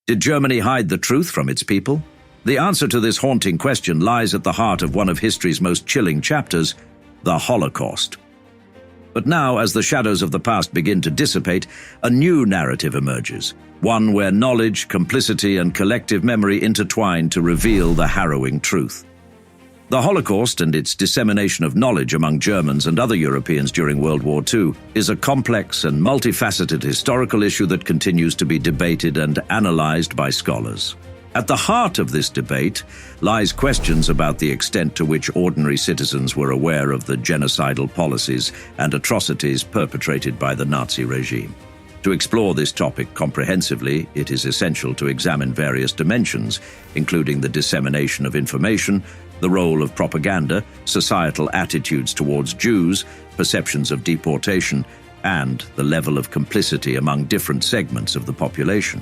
Did Germany hide the truth from its people? The answer to this haunting question lies at the heart of one of history's most chilling chapters, the Holocaust. But now, as the shadows of the past begin to dissipate, a new narrative emerges, one where knowledge, complicity, and collective memory intertwine to reveal the harrowing truth. The Holocaust and its dissemination of knowledge among Germans and other Europeans during World War II is a complex and multifaceted historical issue that continues to be debated and analyzed by scholars. At the heart of this debate lies questions about the extent to which ordinary citizens were aware of the genocidal policies and atrocities perpetrated by the Nazi regime. To explore this topic comprehensively, it is essential to examine various dimensions, including the dissemination of information, the role of propaganda, societal attitudes towards Jews, perceptions of deportation, and the level of complicity among different segments of the population.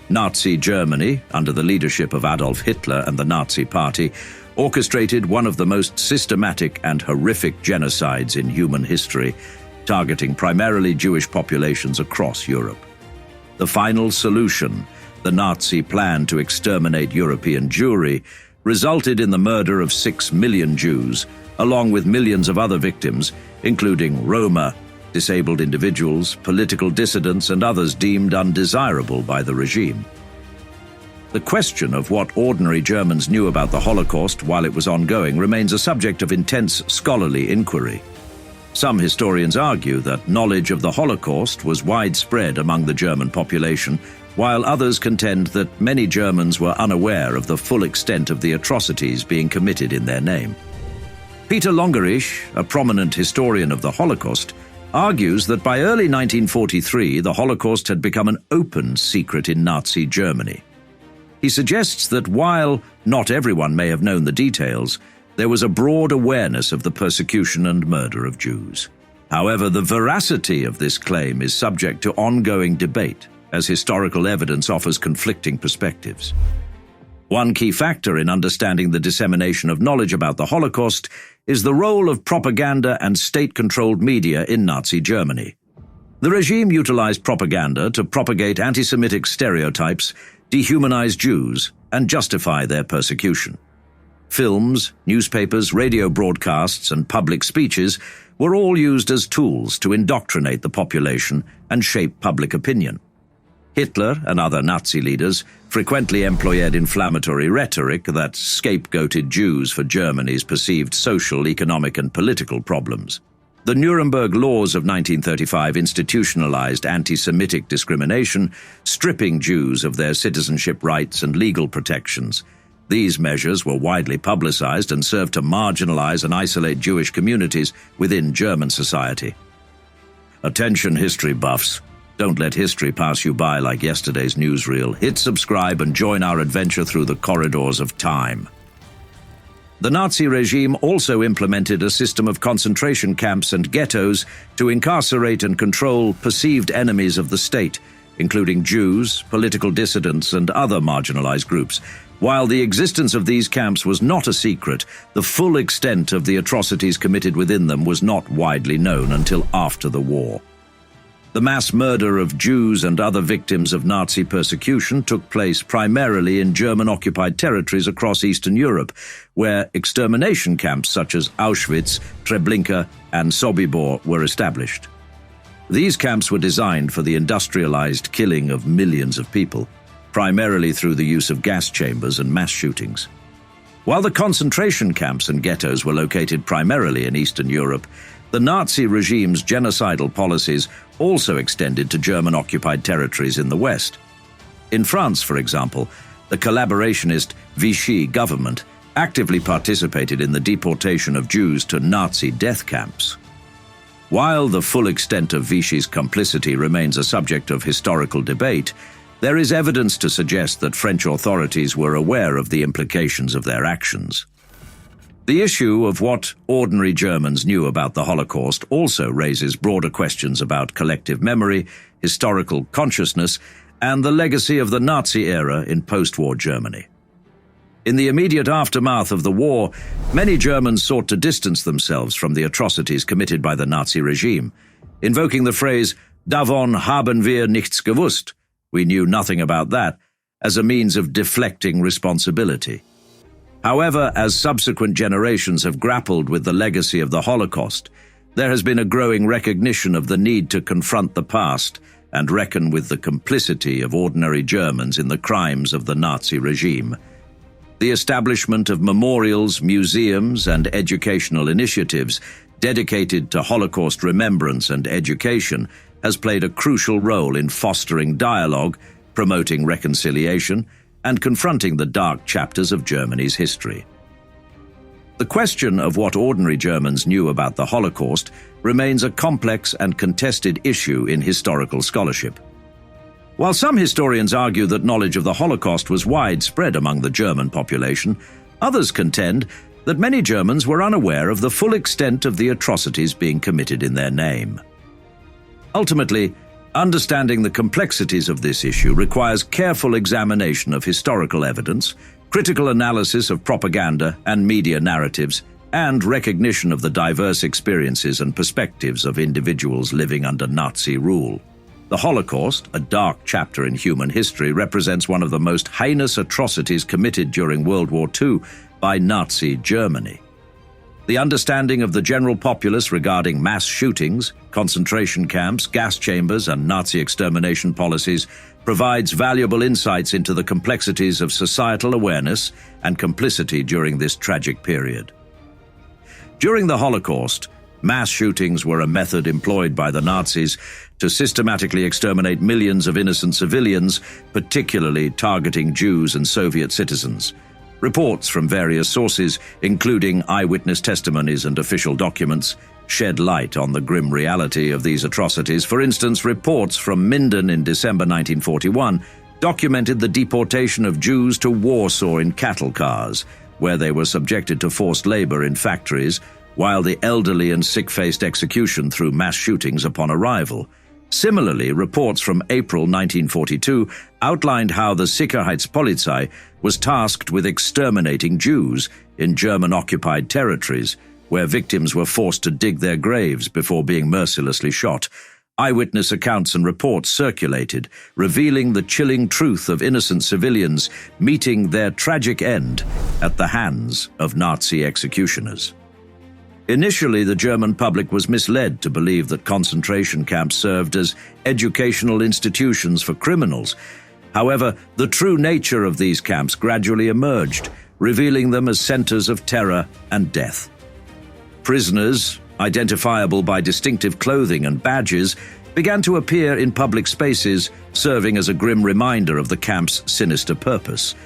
Nazi Germany, under the leadership of Adolf Hitler and the Nazi Party, orchestrated one of the most systematic and horrific genocides in human history, targeting primarily Jewish populations across Europe. The final solution, the Nazi plan to exterminate European Jewry, resulted in the murder of 6 million Jews, along with millions of other victims, including Roma, disabled individuals, political dissidents, and others deemed undesirable by the regime. The question of what ordinary Germans knew about the Holocaust while it was ongoing remains a subject of intense scholarly inquiry. Some historians argue that knowledge of the Holocaust was widespread among the German population, while others contend that many Germans were unaware of the full extent of the atrocities being committed in their name. Peter Longerich, a prominent historian of the Holocaust, argues that by early 1943 the Holocaust had become an open secret in Nazi Germany. He suggests that while not everyone may have known the details, there was a broad awareness of the persecution and murder of Jews. However, the veracity of this claim is subject to ongoing debate, as historical evidence offers conflicting perspectives. One key factor in understanding the dissemination of knowledge about the Holocaust is the role of propaganda and state-controlled media in Nazi Germany. The regime utilized propaganda to propagate anti-Semitic stereotypes, dehumanize Jews, and justify their persecution. Films, newspapers, radio broadcasts, and public speeches were all used as tools to indoctrinate the population and shape public opinion. Hitler and other Nazi leaders frequently employed inflammatory rhetoric that scapegoated Jews for Germany's perceived social, economic, and political problems. The Nuremberg Laws of 1935 institutionalized anti-Semitic discrimination, stripping Jews of their citizenship rights and legal protections. These measures were widely publicized and served to marginalize and isolate Jewish communities within German society. Attention, history buffs. Don't let history pass you by like yesterday's newsreel. Hit subscribe and join our adventure through the corridors of time. The Nazi regime also implemented a system of concentration camps and ghettos to incarcerate and control perceived enemies of the state, including Jews, political dissidents, and other marginalized groups. While the existence of these camps was not a secret, the full extent of the atrocities committed within them was not widely known until after the war. The mass murder of Jews and other victims of Nazi persecution took place primarily in German-occupied territories across Eastern Europe, where extermination camps such as Auschwitz, Treblinka, and Sobibor were established. These camps were designed for the industrialized killing of millions of people, primarily through the use of gas chambers and mass shootings. While the concentration camps and ghettos were located primarily in Eastern Europe, the Nazi regime's genocidal policies also extended to German-occupied territories in the West. In France, for example, the collaborationist Vichy government actively participated in the deportation of Jews to Nazi death camps. While the full extent of Vichy's complicity remains a subject of historical debate, there is evidence to suggest that French authorities were aware of the implications of their actions. The issue of what ordinary Germans knew about the Holocaust also raises broader questions about collective memory, historical consciousness, and the legacy of the Nazi era in post-war Germany. In the immediate aftermath of the war, many Germans sought to distance themselves from the atrocities committed by the Nazi regime, invoking the phrase, "Davon haben wir nichts gewusst," we knew nothing about that, as a means of deflecting responsibility. However, as subsequent generations have grappled with the legacy of the Holocaust, there has been a growing recognition of the need to confront the past and reckon with the complicity of ordinary Germans in the crimes of the Nazi regime. The establishment of memorials, museums, and educational initiatives dedicated to Holocaust remembrance and education has played a crucial role in fostering dialogue, promoting reconciliation, and confronting the dark chapters of Germany's history. The question of what ordinary Germans knew about the Holocaust remains a complex and contested issue in historical scholarship. While some historians argue that knowledge of the Holocaust was widespread among the German population, others contend that many Germans were unaware of the full extent of the atrocities being committed in their name. Ultimately, understanding the complexities of this issue requires careful examination of historical evidence, critical analysis of propaganda and media narratives, and recognition of the diverse experiences and perspectives of individuals living under Nazi rule. The Holocaust, a dark chapter in human history, represents one of the most heinous atrocities committed during World War II by Nazi Germany. The understanding of the general populace regarding mass shootings, concentration camps, gas chambers, and Nazi extermination policies provides valuable insights into the complexities of societal awareness and complicity during this tragic period. During the Holocaust, mass shootings were a method employed by the Nazis to systematically exterminate millions of innocent civilians, particularly targeting Jews and Soviet citizens. Reports from various sources, including eyewitness testimonies and official documents, shed light on the grim reality of these atrocities. For instance, reports from Minden in December 1941 documented the deportation of Jews to Warsaw in cattle cars, where they were subjected to forced labor in factories, while the elderly and sick-faced execution through mass shootings upon arrival. Similarly, reports from April 1942 outlined how the Sicherheitspolizei was tasked with exterminating Jews in German-occupied territories, where victims were forced to dig their graves before being mercilessly shot. Eyewitness accounts and reports circulated, revealing the chilling truth of innocent civilians meeting their tragic end at the hands of Nazi executioners. Initially, the German public was misled to believe that concentration camps served as educational institutions for criminals. However, the true nature of these camps gradually emerged, revealing them as centers of terror and death. Prisoners, identifiable by distinctive clothing and badges, began to appear in public spaces, serving as a grim reminder of the camp's sinister purpose.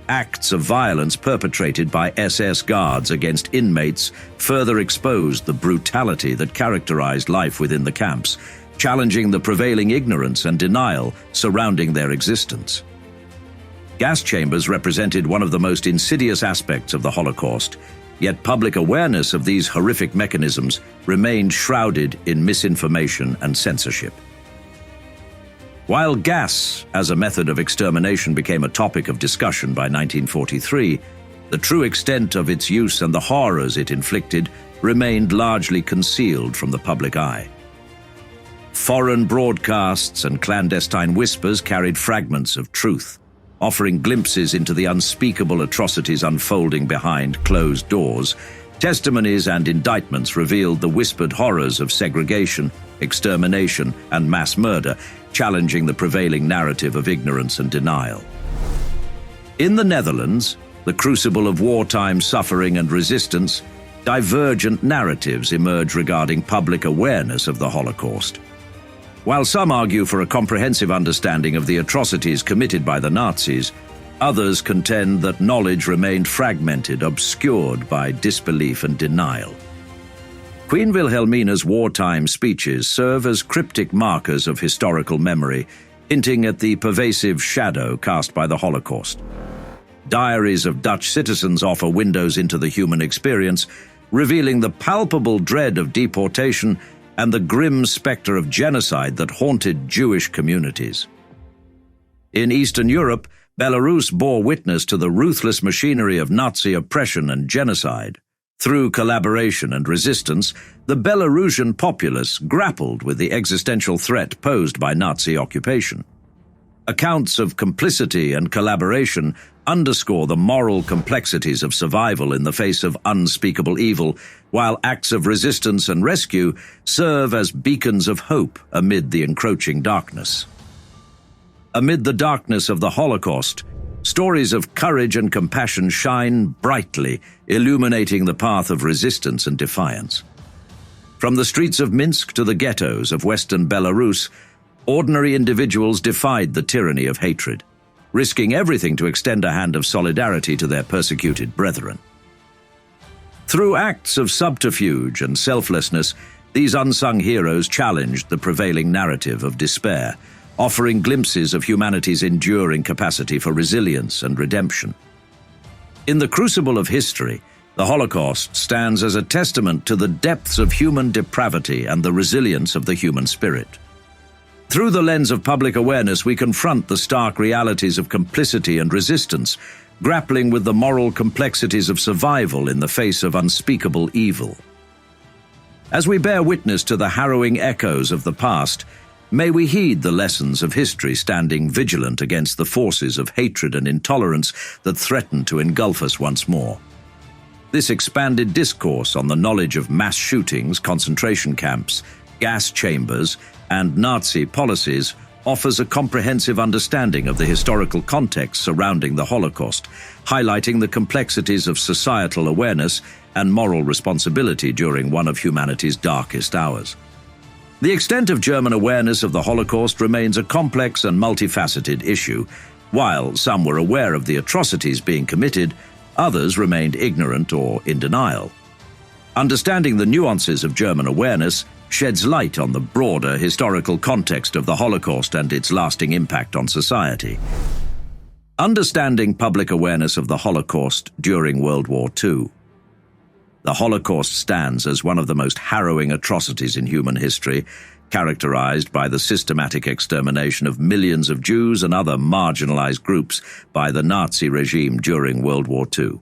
Acts of violence perpetrated by SS guards against inmates further exposed the brutality that characterized life within the camps, challenging the prevailing ignorance and denial surrounding their existence. Gas chambers represented one of the most insidious aspects of the Holocaust, yet public awareness of these horrific mechanisms remained shrouded in misinformation and censorship. While gas as a method of extermination became a topic of discussion by 1943, the true extent of its use and the horrors it inflicted remained largely concealed from the public eye. Foreign broadcasts and clandestine whispers carried fragments of truth, offering glimpses into the unspeakable atrocities unfolding behind closed doors. Testimonies and indictments revealed the whispered horrors of segregation, extermination, and mass murder, challenging the prevailing narrative of ignorance and denial. In the Netherlands, the crucible of wartime suffering and resistance, divergent narratives emerge regarding public awareness of the Holocaust. While some argue for a comprehensive understanding of the atrocities committed by the Nazis, others contend that knowledge remained fragmented, obscured by disbelief and denial. Queen Wilhelmina's wartime speeches serve as cryptic markers of historical memory, hinting at the pervasive shadow cast by the Holocaust. Diaries of Dutch citizens offer windows into the human experience, revealing the palpable dread of deportation and the grim specter of genocide that haunted Jewish communities. In Eastern Europe, Belarus bore witness to the ruthless machinery of Nazi oppression and genocide. Through collaboration and resistance, the Belarusian populace grappled with the existential threat posed by Nazi occupation. Accounts of complicity and collaboration underscore the moral complexities of survival in the face of unspeakable evil, while acts of resistance and rescue serve as beacons of hope amid the encroaching darkness. Amid the darkness of the Holocaust, stories of courage and compassion shine brightly, illuminating the path of resistance and defiance. From the streets of Minsk to the ghettos of Western Belarus, ordinary individuals defied the tyranny of hatred, risking everything to extend a hand of solidarity to their persecuted brethren. Through acts of subterfuge and selflessness, these unsung heroes challenged the prevailing narrative of despair, offering glimpses of humanity's enduring capacity for resilience and redemption. In the crucible of history, the Holocaust stands as a testament to the depths of human depravity and the resilience of the human spirit. Through the lens of public awareness, we confront the stark realities of complicity and resistance, grappling with the moral complexities of survival in the face of unspeakable evil. As we bear witness to the harrowing echoes of the past, may we heed the lessons of history, standing vigilant against the forces of hatred and intolerance that threaten to engulf us once more. This expanded discourse on the knowledge of mass shootings, concentration camps, gas chambers, and Nazi policies offers a comprehensive understanding of the historical context surrounding the Holocaust, highlighting the complexities of societal awareness and moral responsibility during one of humanity's darkest hours. The extent of German awareness of the Holocaust remains a complex and multifaceted issue. While some were aware of the atrocities being committed, others remained ignorant or in denial. Understanding the nuances of German awareness sheds light on the broader historical context of the Holocaust and its lasting impact on society. Understanding public awareness of the Holocaust during World War II. The Holocaust stands as one of the most harrowing atrocities in human history, characterized by the systematic extermination of millions of Jews and other marginalized groups by the Nazi regime during World War II.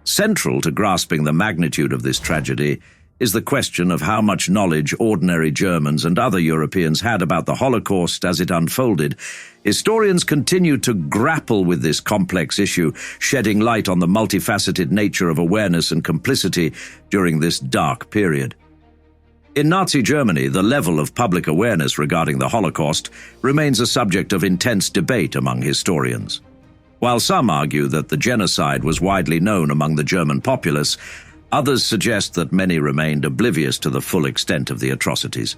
Central to grasping the magnitude of this tragedy is the question of how much knowledge ordinary Germans and other Europeans had about the Holocaust as it unfolded. Historians continue to grapple with this complex issue, shedding light on the multifaceted nature of awareness and complicity during this dark period. In Nazi Germany, the level of public awareness regarding the Holocaust remains a subject of intense debate among historians. While some argue that the genocide was widely known among the German populace, others suggest that many remained oblivious to the full extent of the atrocities.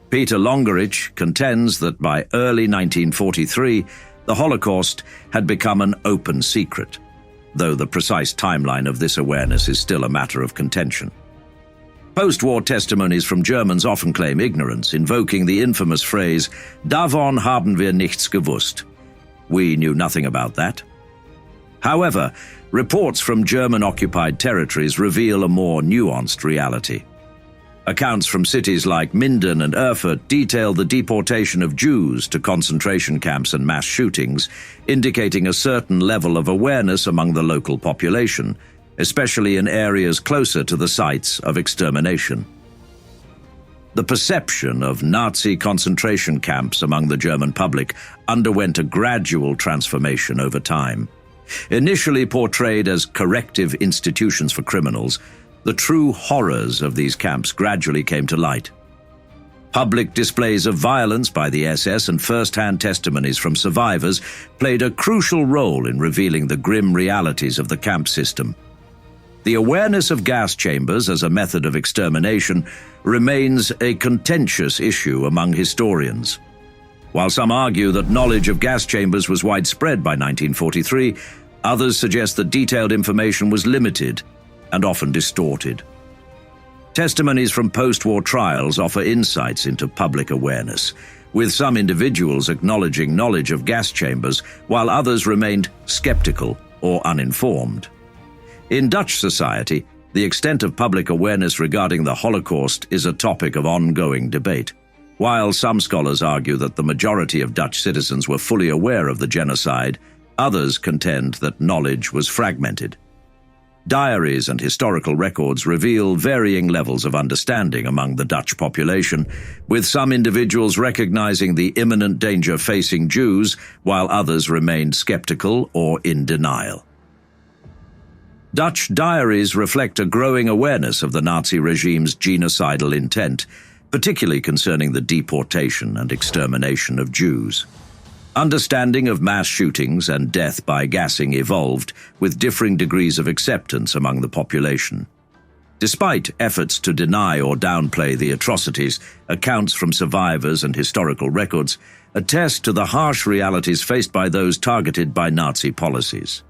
Peter Longerich contends that by early 1943, the Holocaust had become an open secret, though the precise timeline of this awareness is still a matter of contention. Post-war testimonies from Germans often claim ignorance, invoking the infamous phrase, "Davon haben wir nichts gewusst." We knew nothing about that. However, reports from German-occupied territories reveal a more nuanced reality. Accounts from cities like Minden and Erfurt detail the deportation of Jews to concentration camps and mass shootings, indicating a certain level of awareness among the local population, especially in areas closer to the sites of extermination. The perception of Nazi concentration camps among the German public underwent a gradual transformation over time. Initially portrayed as corrective institutions for criminals, the true horrors of these camps gradually came to light. Public displays of violence by the SS and first-hand testimonies from survivors played a crucial role in revealing the grim realities of the camp system. The awareness of gas chambers as a method of extermination remains a contentious issue among historians. While some argue that knowledge of gas chambers was widespread by 1943, others suggest that detailed information was limited and often distorted. Testimonies from post-war trials offer insights into public awareness, with some individuals acknowledging knowledge of gas chambers while others remained skeptical or uninformed. In Dutch society, the extent of public awareness regarding the Holocaust is a topic of ongoing debate. While some scholars argue that the majority of Dutch citizens were fully aware of the genocide, others contend that knowledge was fragmented. Diaries and historical records reveal varying levels of understanding among the Dutch population, with some individuals recognizing the imminent danger facing Jews, while others remained skeptical or in denial. Dutch diaries reflect a growing awareness of the Nazi regime's genocidal intent, particularly concerning the deportation and extermination of Jews. Understanding of mass shootings and death by gassing evolved, with differing degrees of acceptance among the population. Despite efforts to deny or downplay the atrocities, accounts from survivors and historical records attest to the harsh realities faced by those targeted by Nazi policies.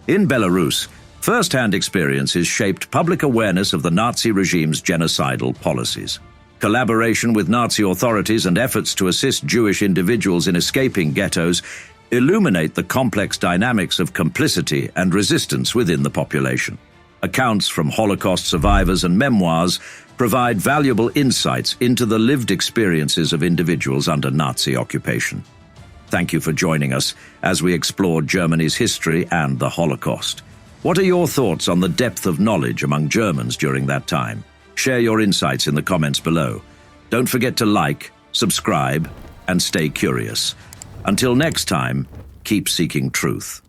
In Belarus, first-hand experiences shaped public awareness of the Nazi regime's genocidal policies. Collaboration with Nazi authorities and efforts to assist Jewish individuals in escaping ghettos illuminate the complex dynamics of complicity and resistance within the population. Accounts from Holocaust survivors and memoirs provide valuable insights into the lived experiences of individuals under Nazi occupation. Thank you for joining us as we explore Germany's history and the Holocaust. What are your thoughts on the depth of knowledge among Germans during that time? Share your insights in the comments below. Don't forget to like, subscribe, and stay curious. Until next time, keep seeking truth.